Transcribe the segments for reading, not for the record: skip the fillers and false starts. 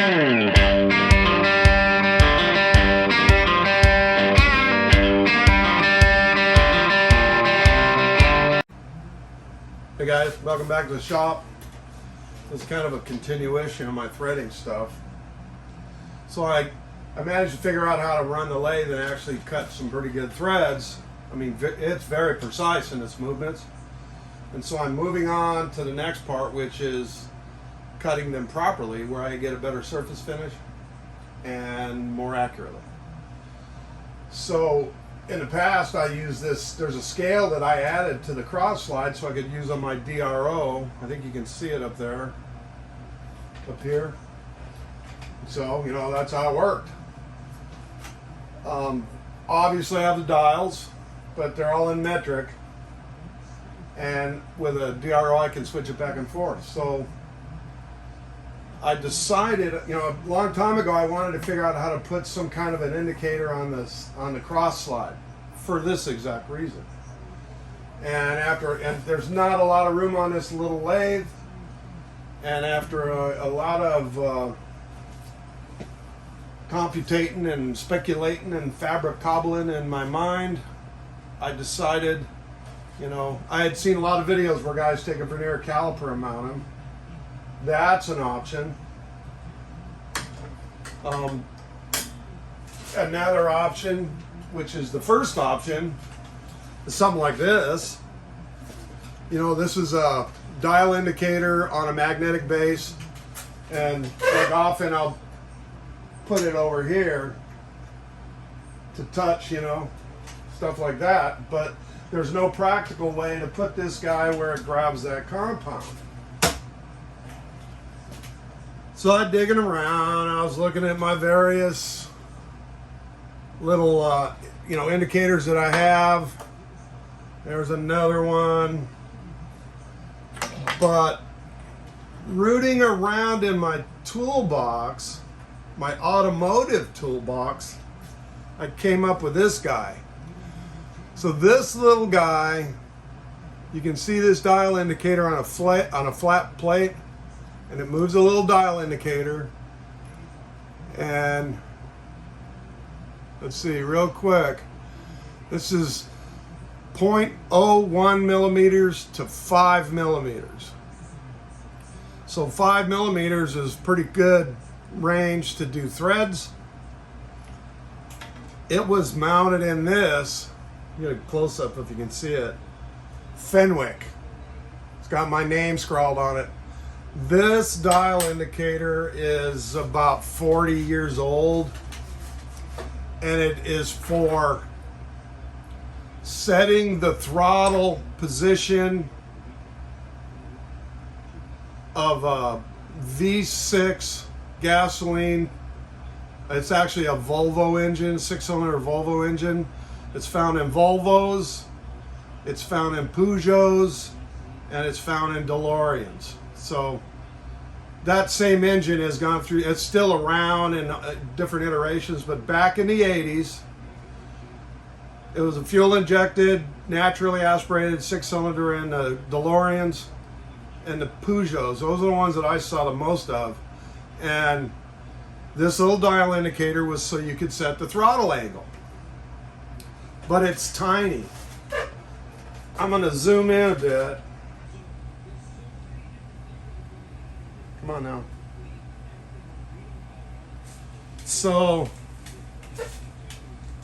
Hey guys, welcome back to the shop. This is kind of a continuation of my threading stuff. So I managed to figure out how to run the lathe and actually cut some pretty good threads. I mean, it's very precise in its movements. And so I'm moving on to the next part, which is cutting them properly, where I get a better surface finish and more accurately. So in the past, I used this, there's a scale that I added to the cross slide so I could use on my DRO. I think you can see it up there, up here. So, you know, that's how it worked. Obviously I have the dials, but they're all in metric. And with a DRO, I can switch it back and forth. So I decided, you know, a long time ago, I wanted to figure out how to put some kind of an indicator on the cross slide for this exact reason. And there's not a lot of room on this little lathe. And after a lot of computating and speculating and fabricating in my mind, I decided, you know, I had seen a lot of videos where guys take a vernier caliper and mount them. That's an option. Another option, which is the first option, is something like this. You know, this is a dial indicator on a magnetic base, and like often I'll put it over here to touch, you know, stuff like that, but there's no practical way to put this guy where it grabs that compound. So I'm digging around, I was looking at my various little, you know, indicators that I have. There's another one. But rooting around in my toolbox, my automotive toolbox, I came up with this guy. So this little guy, you can see this dial indicator on a flat plate, and it moves a little dial indicator. And let's see real quick. This is 0.01 millimeters to 5 millimeters. So 5 millimeters is pretty good range to do threads. It was mounted in this, get a close up if you can see it, Fenwick. It's got my name scrawled on it. This dial indicator is about 40 years old, and it is for setting the throttle position of a V6 gasoline. It's actually a Volvo engine, 6-cylinder Volvo engine. It's found in Volvos, it's found in Peugeots, and it's found in DeLoreans. So that same engine has gone through, it's still around in different iterations, but back in the 80s, it was a fuel injected, naturally aspirated 6-cylinder in the DeLoreans and the Peugeots. Those are the ones that I saw the most of. And this little dial indicator was so you could set the throttle angle. But it's tiny. I'm going to zoom in a bit. Come on now. So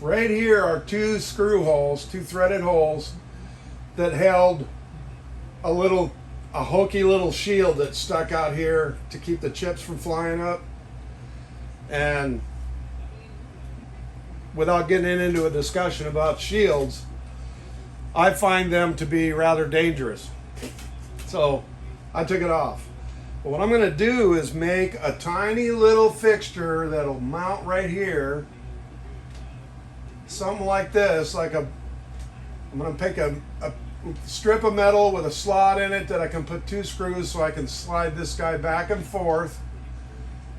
right here are two screw holes, two threaded holes that held a hokey little shield that stuck out here to keep the chips from flying up. And without getting into a discussion about shields, I find them to be rather dangerous. So I took it off. But what I'm going to do is make a tiny little fixture that'll mount right here. Something like this, I'm going to pick a strip of metal with a slot in it that I can put two screws so I can slide this guy back and forth.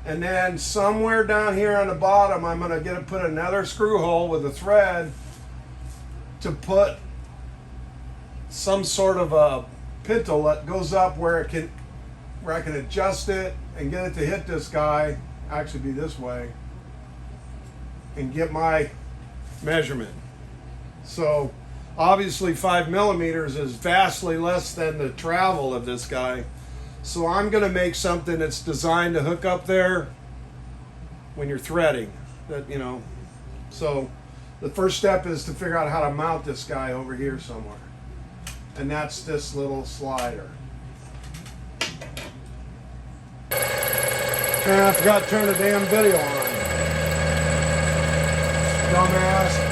And then somewhere down here on the bottom, I'm going to put another screw hole with a thread to put some sort of a pintle that goes up where I can adjust it and get it to hit this guy actually be this way and get my measurement. So obviously 5 millimeters is vastly less than the travel of this guy. So I'm going to make something that's designed to hook up there when you're threading. That, you know, so the first step is to figure out how to mount this guy over here somewhere. And that's this little slider. And I forgot to turn the damn video on. Dumbass.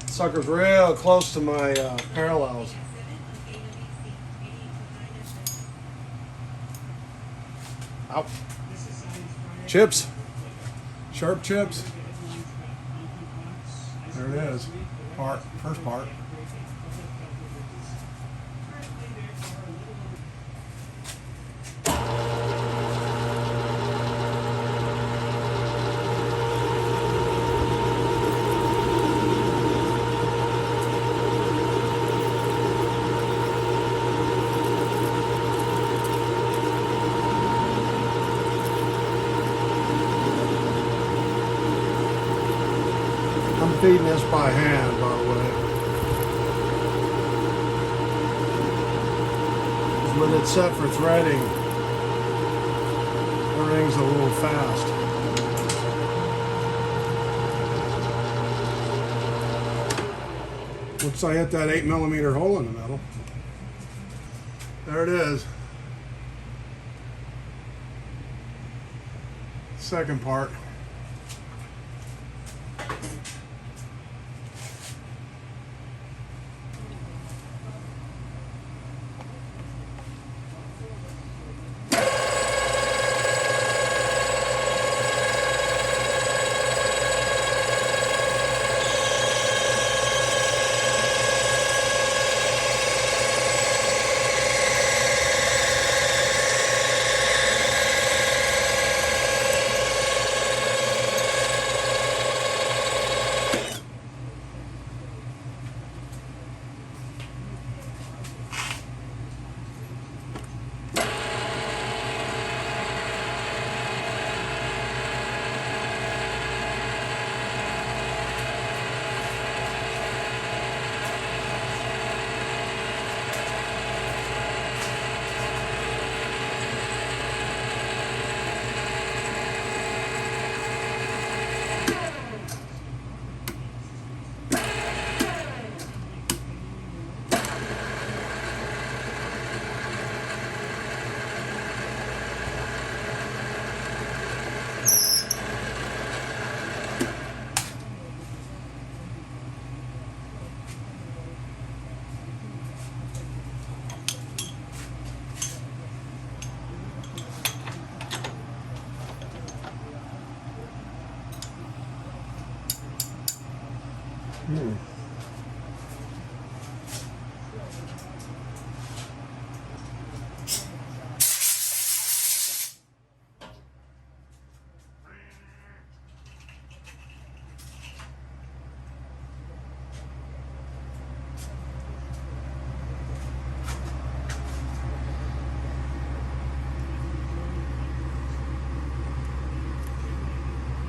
Sucker's real close to my parallels. Ow. Chips. Sharp chips. There it is. Part. First part. I'm feeding this by hand, by the way. When it's set for threading, everything's a little fast. Once I hit that 8 millimeter hole in the middle, there it is. Second part.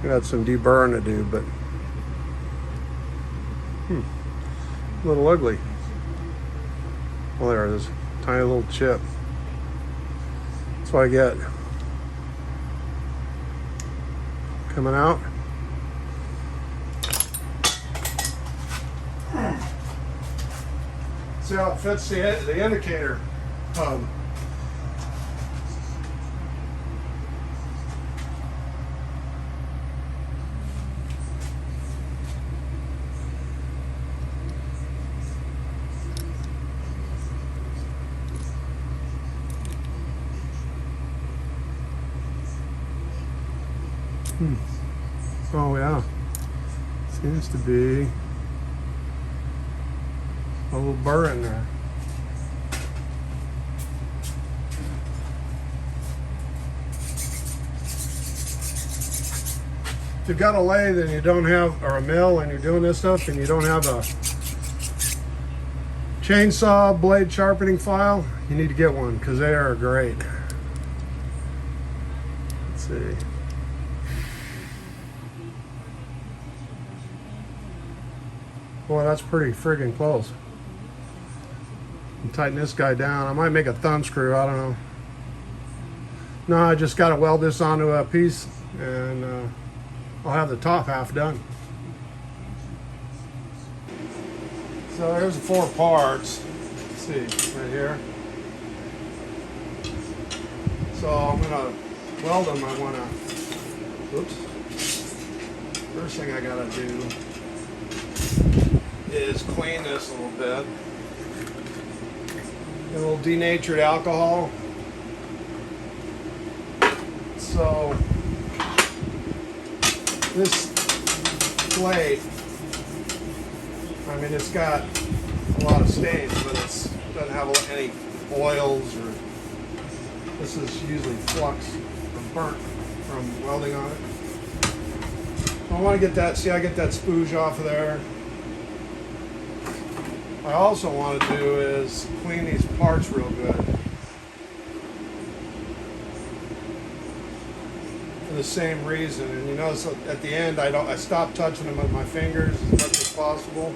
Got some deburring to do, but a little ugly. Well, there it is. Tiny little chip. That's what I get. Coming out. See how it fits the indicator hub. Oh yeah, Seems to be a little burr in there. If you've got a lathe and you don't have, or a mill and you're doing this stuff and you don't have a chainsaw blade sharpening file, you need to get one because they are great. Let's see. Boy, that's pretty friggin' close. And tighten this guy down. I might make a thumb screw, I don't know. No, I just got to weld this onto a piece and I'll have the top half done. So here's the 4 parts. Let's see, right here. So I'm gonna weld them. I wanna, oops. First thing I gotta do is clean this a little bit. A little denatured alcohol. So this plate, I mean, it's got a lot of stains, but it doesn't have any oils, or this is usually flux or burnt from welding on it. I want to get that, see, I get that spooge off of there. What I also want to do is clean these parts real good. For the same reason, and you notice at the end I stop touching them with my fingers as much as possible.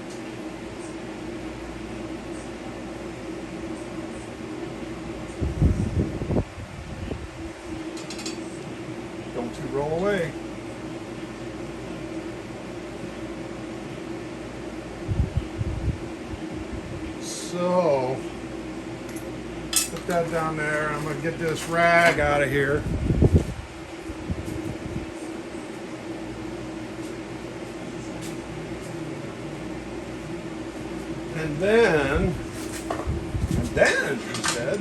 Don't you roll away. So put that down there. I'm going to get this rag out of here. And then, he said.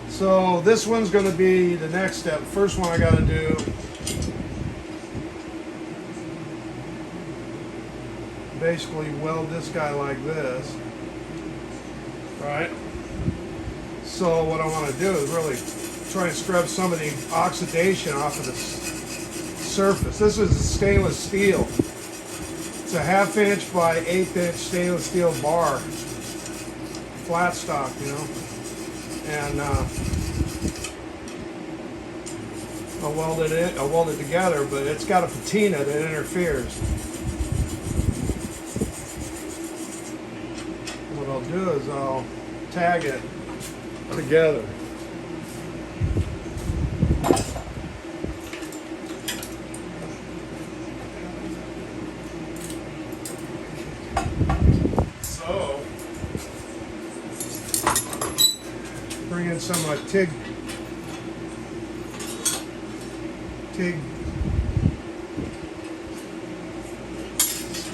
So this one's going to be the next step. First one I got to do, basically weld this guy like this, right? So what I want to do is really try and scrub some of the oxidation off of the surface. This is stainless steel. It's a 1/2 inch by 1/8 inch stainless steel bar, flat stock, you know. And I'll weld it together, but it's got a patina that interferes. What I'll do is I'll tag it together. So bring in some TIG,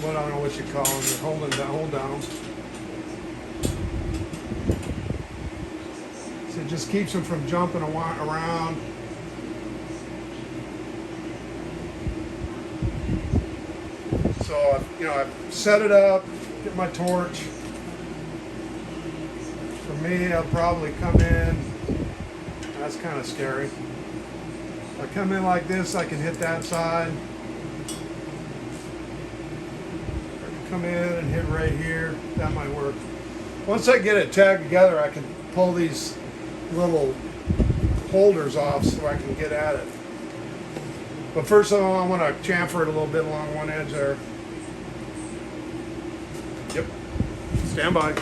what I don't know what you call them, hold down. So it just keeps them from jumping around. So I've set it up, get my torch. For me, I'll probably come in. That's kind of scary. If I come in like this, I can hit that side. I can come in and hit right here. That might work. Once I get it tagged together, I can pull these little holders off so I can get at it. But first of all, I want to chamfer it a little bit along one edge there. Yep. Stand by.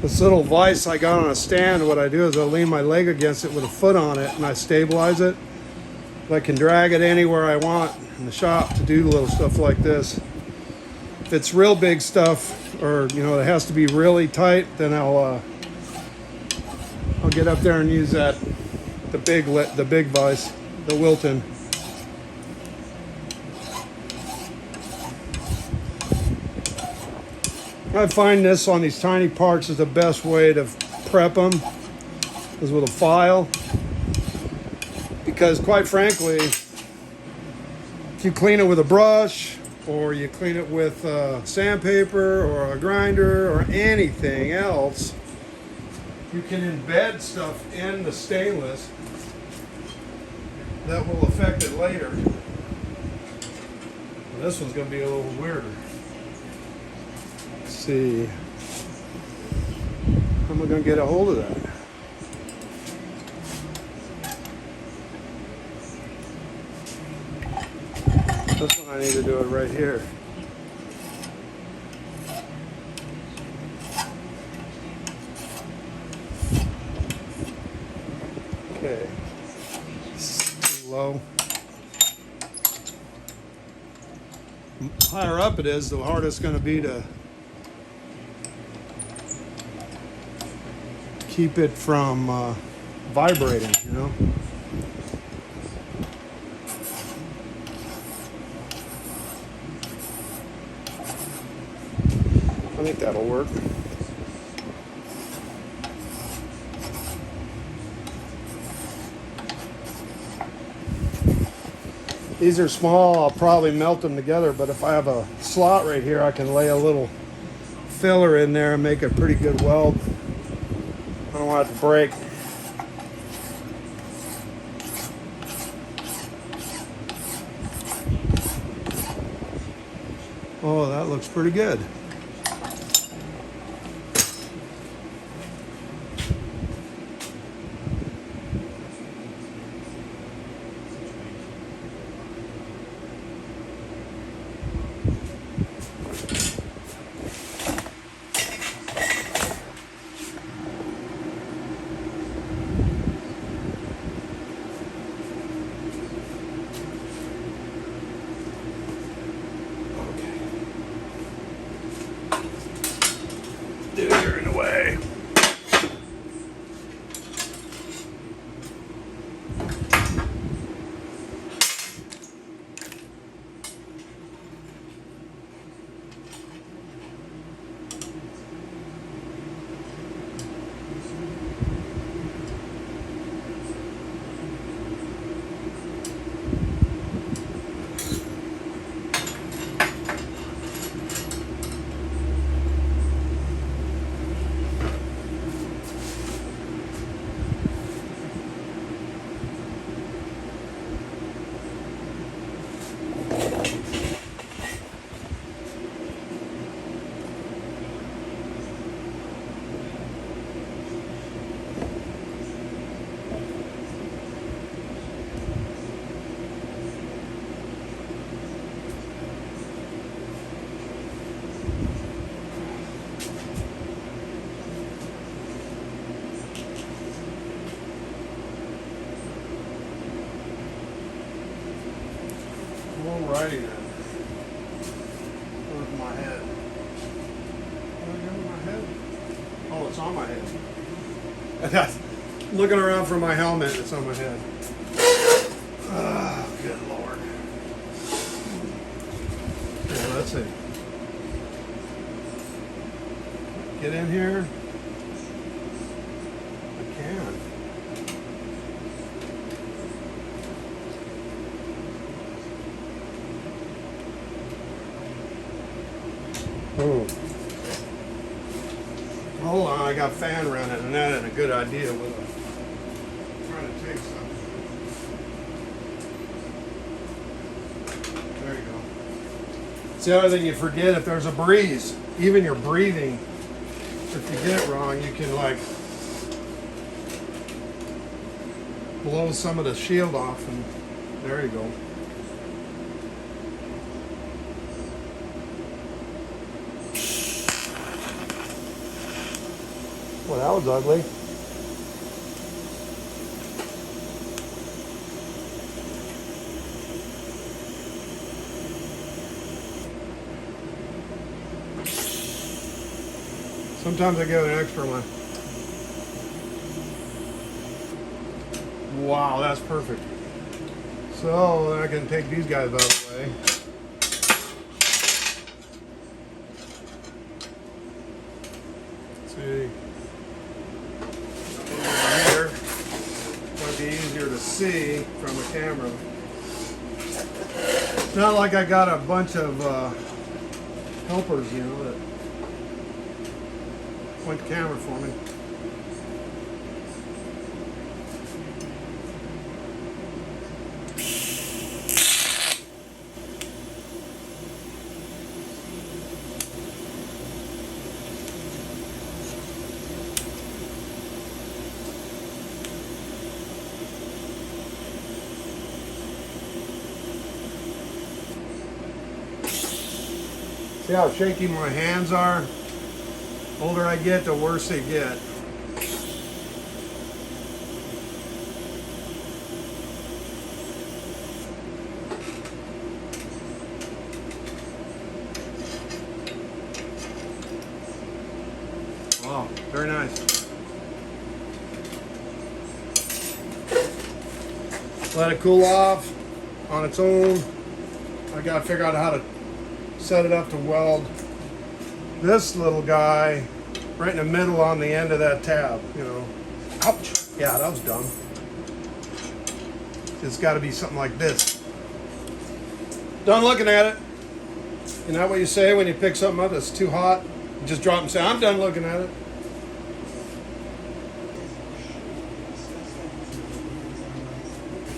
This little vise I got on a stand, what I do is I lean my leg against it with a foot on it and I stabilize it. I can drag it anywhere I want in the shop to do little stuff like this. If it's real big stuff, or you know, it has to be really tight, then I'll get up there and use the big vise, the Wilton. I find this on these tiny parts is the best way to prep them, is with a file, because quite frankly, if you clean it with a brush, or you clean it with sandpaper or a grinder or anything else, you can embed stuff in the stainless that will affect it later. And this one's going to be a little weirder. Let's see. How am I going to get a hold of that? This one I need to do it right here. Okay. Low. The higher up it is, the harder it's going to be to keep it from vibrating, you know. I think that'll work. These are small, I'll probably melt them together, but if I have a slot right here, I can lay a little filler in there and make a pretty good weld. I don't want it to break. Oh, that looks pretty good. Dude, you're in the way. Alrighty then. Where's my head? Where's my head? Oh, it's on my head. Looking around for my helmet, it's on my head. Oh, good Lord. Okay, let's see. Get in here. I can. Oh. Hold on, I got fan running, and that ain't a good idea with trying to take something. There you go. It's the other thing you forget, if there's a breeze, even your breathing, if you get it wrong, you can like blow some of the shield off, and there you go. Well, that was ugly. Sometimes I give it an extra one. Wow, that's perfect. So then I can take these guys out of the way. Let's see. Over here. Might be easier to see from the camera. It's not like I got a bunch of helpers, you know, that point the camera for me. See how shaky my hands are? The older I get, the worse they get. Oh, very nice. Let it cool off on its own. I gotta figure out how to set it up to weld this little guy right in the middle on the end of that tab, you know. Ouch! Yeah, that was dumb. It's got to be something like this. Done looking at it. Isn't that what you say when you pick something up that's too hot? You just drop and say, I'm done looking at it.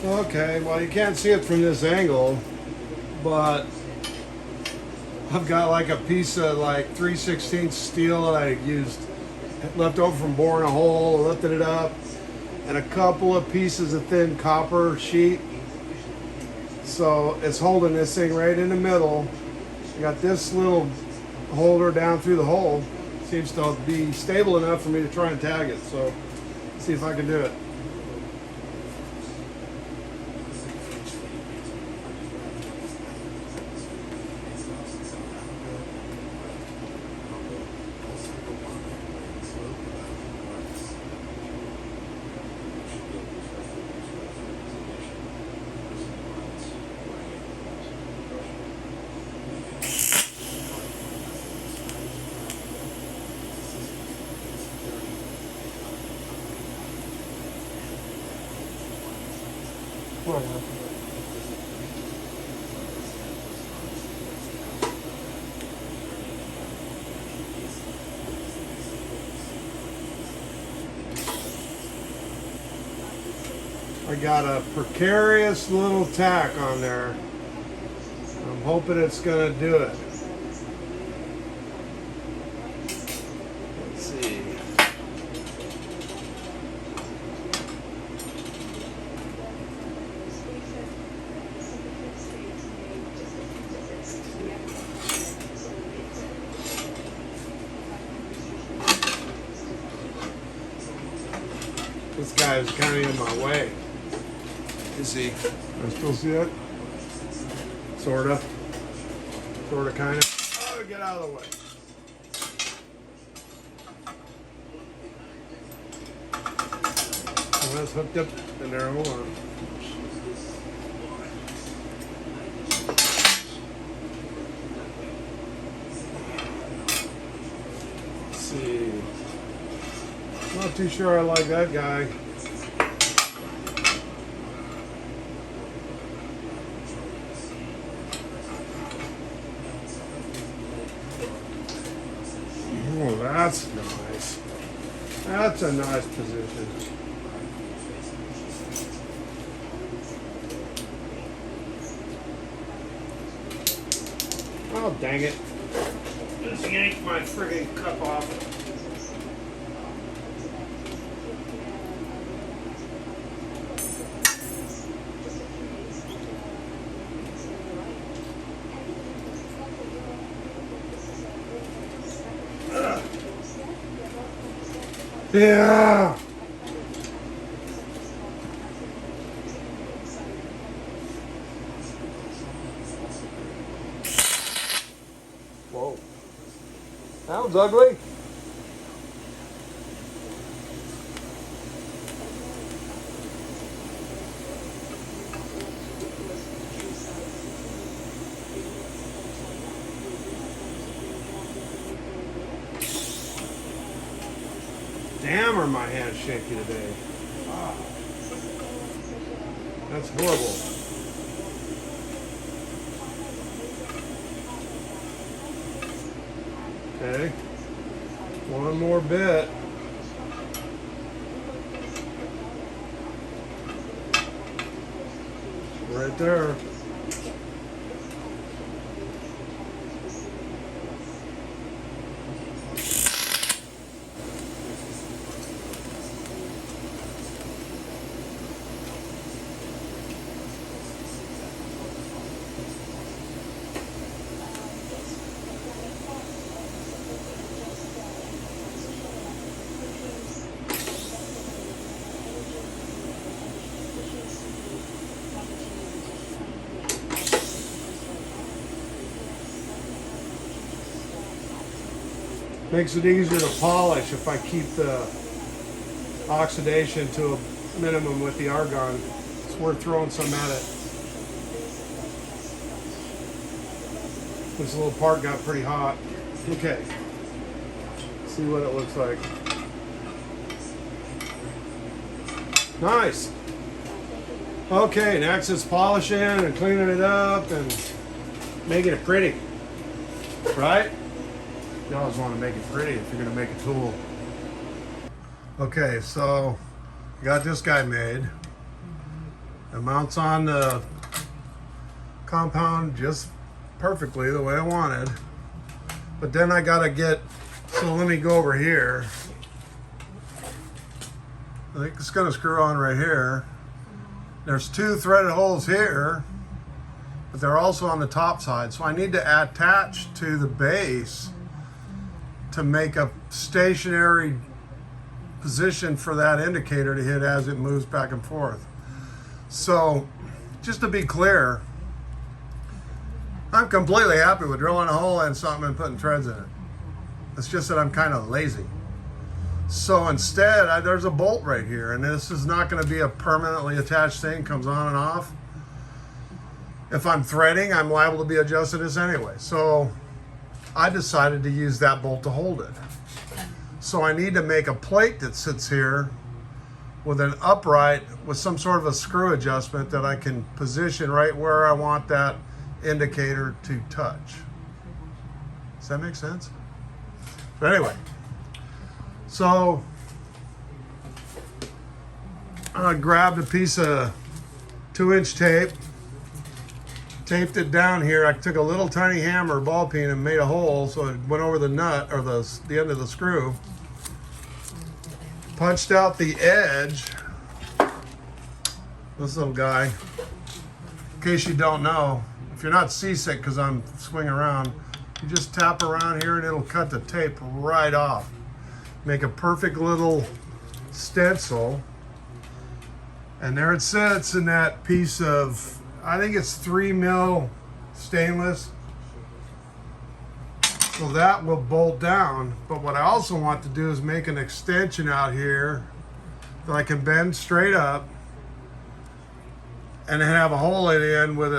Okay, well you can't see it from this angle, but I've got like a piece of like 3/16 steel that I used left over from boring a hole, lifted it up, and a couple of pieces of thin copper sheet. So it's holding this thing right in the middle. I got this little holder down through the hole. Seems to be stable enough for me to try and tag it. So let's see if I can do it. I got a precarious little tack on there. I'm hoping it's going to do it. Let's see. This guy is kind of in my way. You see? I still see it? Sorta. Sorta, kinda. Oh, get out of the way. Well, that's hooked up in there. Hold on. Let's see. Not too sure I like that guy. Oh, that's nice. That's a nice position. Oh, dang it. Just yanked my friggin' cup off. Yeah. Whoa. That was ugly. Damn, are my hands shaky today. Wow. That's horrible. Okay. One more bit. Right there. Makes it easier to polish if I keep the oxidation to a minimum with the argon. It's worth throwing some at it. This little part got pretty hot. Okay, see what it looks like. Nice. Okay, next is polishing and cleaning it up and making it pretty, right? You always want to make it pretty if you're going to make a tool. Okay, so I got this guy made. It mounts on the compound just perfectly the way I wanted. But then I got to get, so let me go over here. I think it's going to screw on right here. There's two threaded holes here, but they're also on the top side. So I need to attach to the base to make a stationary position for that indicator to hit as it moves back and forth. So just to be clear, I'm completely happy with drilling a hole in something and putting threads in it. It's just that I'm kind of lazy. So instead, there's a bolt right here, and this is not going to be a permanently attached thing, comes on and off. If I'm threading, I'm liable to be adjusting this anyway. So I decided to use that bolt to hold it. So I need to make a plate that sits here with an upright with some sort of a screw adjustment that I can position right where I want that indicator to touch. Does that make sense? But anyway, so I grabbed a piece of 2-inch tape, taped it down here. I took a little tiny hammer, ball peen, and made a hole so it went over the nut or the end of the screw. Punched out the edge. This little guy. In case you don't know, if you're not seasick because I'm swinging around, you just tap around here and it'll cut the tape right off. Make a perfect little stencil. And there it sits in that piece of, I think it's 3mm stainless. So that will bolt down. But what I also want to do is make an extension out here that I can bend straight up and have a hole in the end with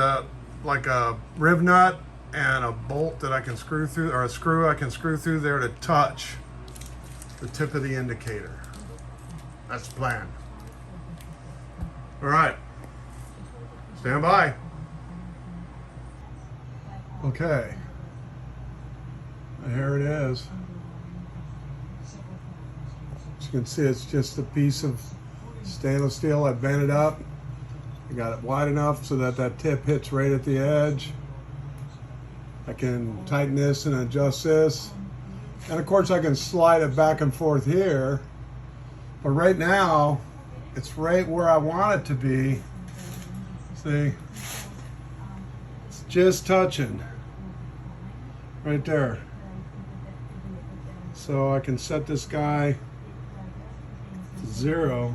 like a rib nut and a bolt that I can screw through, or a screw I can screw through there to touch the tip of the indicator. That's the plan. All right, stand by. Okay, and here it is. As you can see, it's just a piece of stainless steel. I bent it up. I got it wide enough so that that tip hits right at the edge. I can tighten this and adjust this. And of course I can slide it back and forth here. But right now, it's right where I want it to be. See? It's just touching. Right there. So I can set this guy to 0.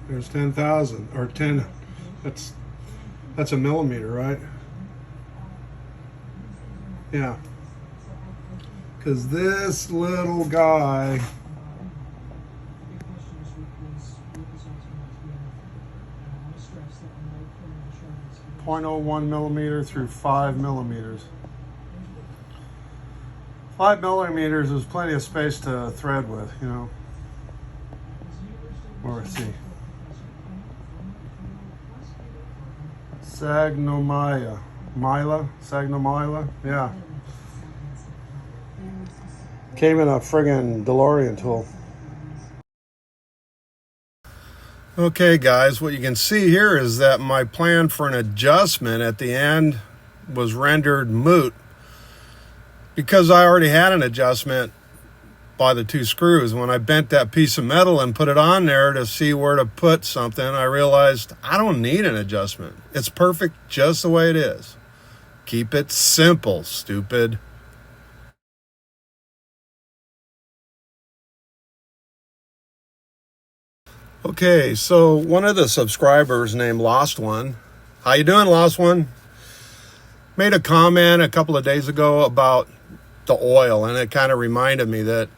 There's 10,000 or 10. That's a millimeter, right? Yeah. Because this little guy .01 millimeter through 5 millimeters. 5mm is plenty of space to thread with, you know. Or let's see. Sagnomila, yeah. Came in a friggin' DeLorean tool. Okay guys, what you can see here is that my plan for an adjustment at the end was rendered moot because I already had an adjustment by the 2 screws. When I bent that piece of metal and put it on there to see where to put something, I realized I don't need an adjustment. It's perfect just the way it is. Keep it simple, stupid. Okay, so one of the subscribers named Lost One, how you doing, Lost One? Made a comment a couple of days ago about the oil, and it kind of reminded me that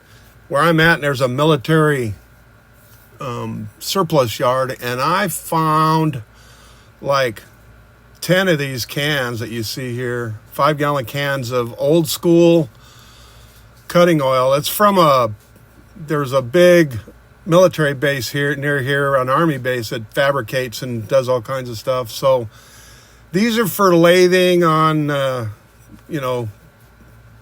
where I'm at, there's a military surplus yard, and I found like 10 of these cans that you see here, 5-gallon cans of old school cutting oil. It's from there's a big military base here near here, an army base that fabricates and does all kinds of stuff. So these are for lathing on you know,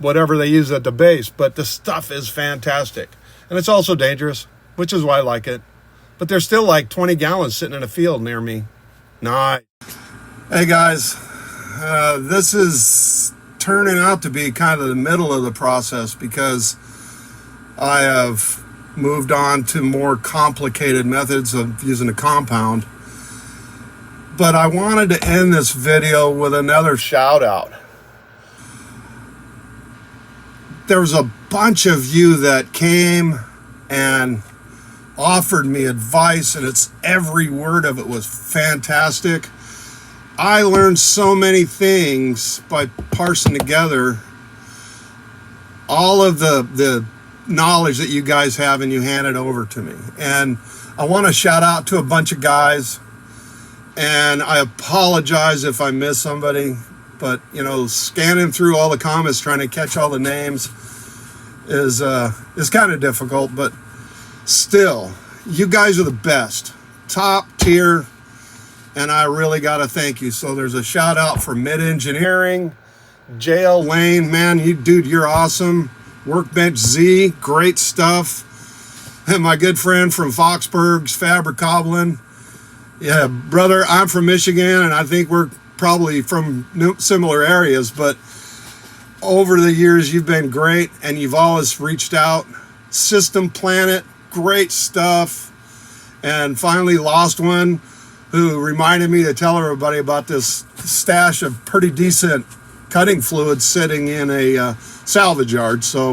whatever they use at the base, but the stuff is fantastic, and it's also dangerous, which is why I like it. But there's still like 20 gallons sitting in a field near me. Nice. Hey guys, this is turning out to be kind of the middle of the process because I have moved on to more complicated methods of using a compound. But I wanted to end this video with another shout out. There was a bunch of you that came and offered me advice, and every word of it was fantastic. I learned so many things by parsing together all of the knowledge that you guys have, and you hand it over to me. And I want to shout out to a bunch of guys, and I apologize if I miss somebody, but you know, scanning through all the comments trying to catch all the names is kind of difficult, but still, you guys are the best, top tier, and I really got to thank you. So there's a shout out for Mid Engineering, JL Lane, man, dude, you're awesome. Workbench Z, great stuff. And my good friend from foxberg'sfabbercobblin. Yeah, brother, I'm from Michigan, and I think we're probably from similar areas, but over the years, you've been great, and you've always reached out. System Planet, great stuff. And finally, Lost One, who reminded me to tell everybody about this stash of pretty decent cutting fluid sitting in a salvage yard. So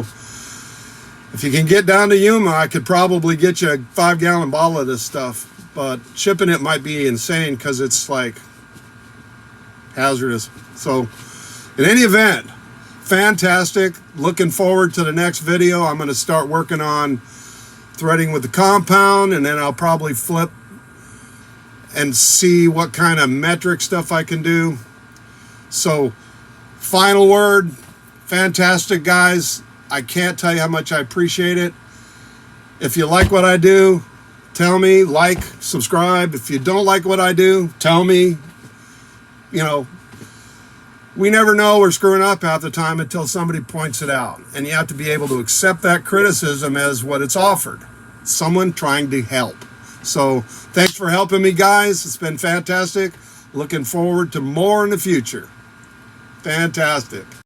if you can get down to Yuma, I could probably get you a 5-gallon bottle of this stuff, but shipping it might be insane because it's like hazardous. So in any event, fantastic. Looking forward to the next video. I'm going to start working on threading with the compound, and then I'll probably flip and see what kind of metric stuff I can do. So final word, fantastic guys. I can't tell you how much I appreciate it. If you like what I do, tell me, like, subscribe. If you don't like what I do, tell me. You know, we never know we're screwing up half the time until somebody points it out. And you have to be able to accept that criticism as what it's offered. Someone trying to help. So thanks for helping me, guys. It's been fantastic. Looking forward to more in the future. Fantastic.